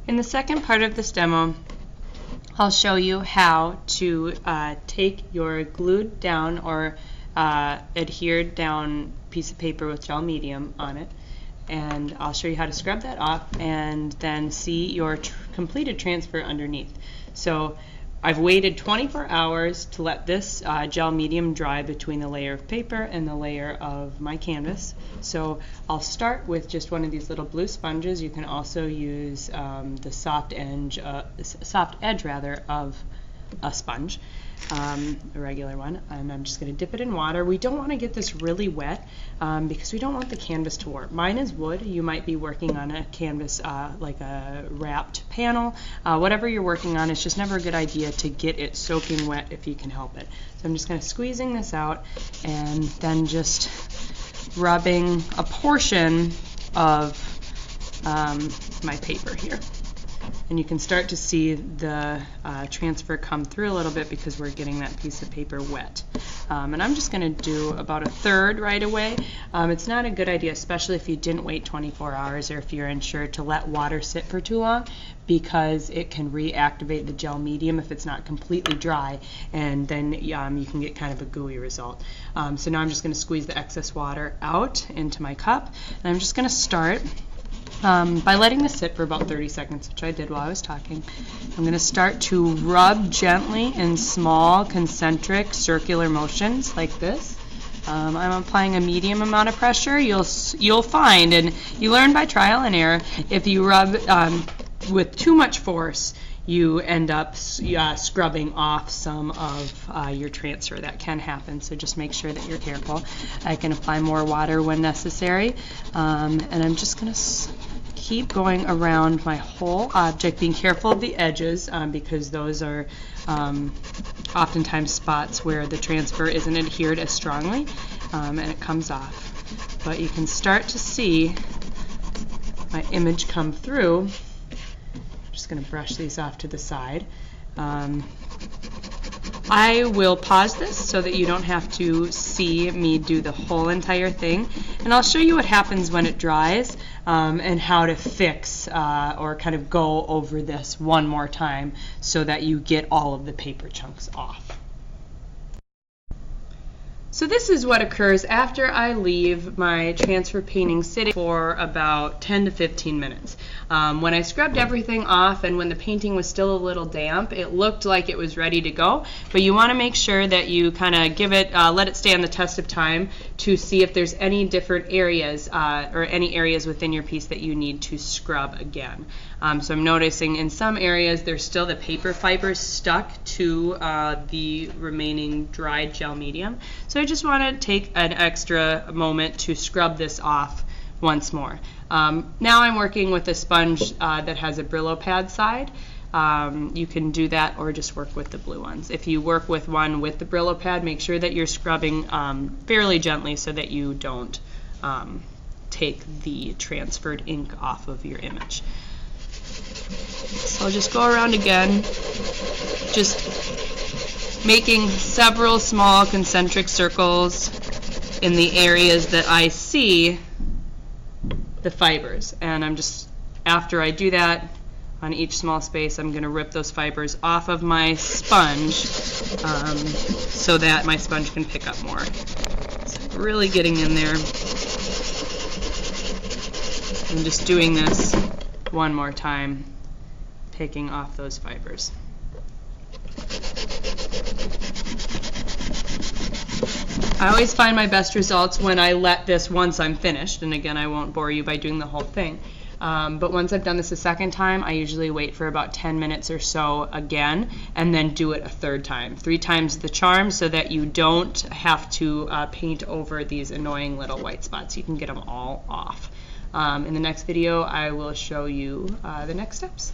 In the second part of this demo, I'll show you how to take your glued down or adhered down piece of paper with gel medium on it, and I'll show you how to scrub that off and then see your completed transfer underneath. So I've waited 24 hours to let this gel medium dry between the layer of paper and the layer of my canvas. So I'll start with just one of these little blue sponges. You can also use the soft edge of a sponge, a regular one, and I'm just going to dip it in water. We don't want to get this really wet because we don't want the canvas to warp. Mine is wood. You might be working on a canvas like a wrapped panel. Whatever you're working on, it's just never a good idea to get it soaking wet if you can help it. So I'm just kind of squeezing this out and then just rubbing a portion of my paper here. And you can start to see the transfer come through a little bit because we're getting that piece of paper wet. And I'm just going to do about a third right away. It's not a good idea, especially if you didn't wait 24 hours or if you're unsure, to let water sit for too long, because it can reactivate the gel medium if it's not completely dry, and then you can get kind of a gooey result. So now I'm just going to squeeze the excess water out into my cup, and I'm just going to start by letting this sit for about 30 seconds, which I did while I was talking. I'm going to start to rub gently in small concentric circular motions like this. I'm applying a medium amount of pressure. You'll find, and you learn by trial and error, if you rub with too much force, you end up scrubbing off some of your transfer. That can happen, so just make sure that you're careful. I can apply more water when necessary, and I'm just going to keep going around my whole object, being careful of the edges because those are oftentimes spots where the transfer isn't adhered as strongly and it comes off. But you can start to see my image come through. I'm just going to brush these off to the side. I will pause this so that you don't have to see me do the whole entire thing, and I'll show you what happens when it dries and how to fix or kind of go over this one more time so that you get all of the paper chunks off. So this is what occurs after I leave my transfer painting sitting for about 10 to 15 minutes. When I scrubbed everything off and when the painting was still a little damp, it looked like it was ready to go, but you want to make sure that you kind of give it, let it stand the test of time to see if there's any different areas or any areas within your piece that you need to scrub again. So I'm noticing in some areas there's still the paper fibers stuck to the remaining dried gel medium. So I just want to take an extra moment to scrub this off once more. Now I'm working with a sponge that has a Brillo pad side. You can do that or just work with the blue ones. If you work with one with the Brillo pad, make sure that you're scrubbing fairly gently so that you don't take the transferred ink off of your image. So I'll just go around again, just making several small concentric circles in the areas that I see the fibers. And I'm just, after I do that, on each small space, I'm going to rip those fibers off of my sponge so that my sponge can pick up more. So really getting in there. I'm just doing this one more time, picking off those fibers. I always find my best results when I let this, once I'm finished, and again I won't bore you by doing the whole thing, but once I've done this a second time, I usually wait for about 10 minutes or so again and then do it a third time. 3 times the charm so that you don't have to paint over these annoying little white spots. You can get them all off. In the next video, I will show you the next steps.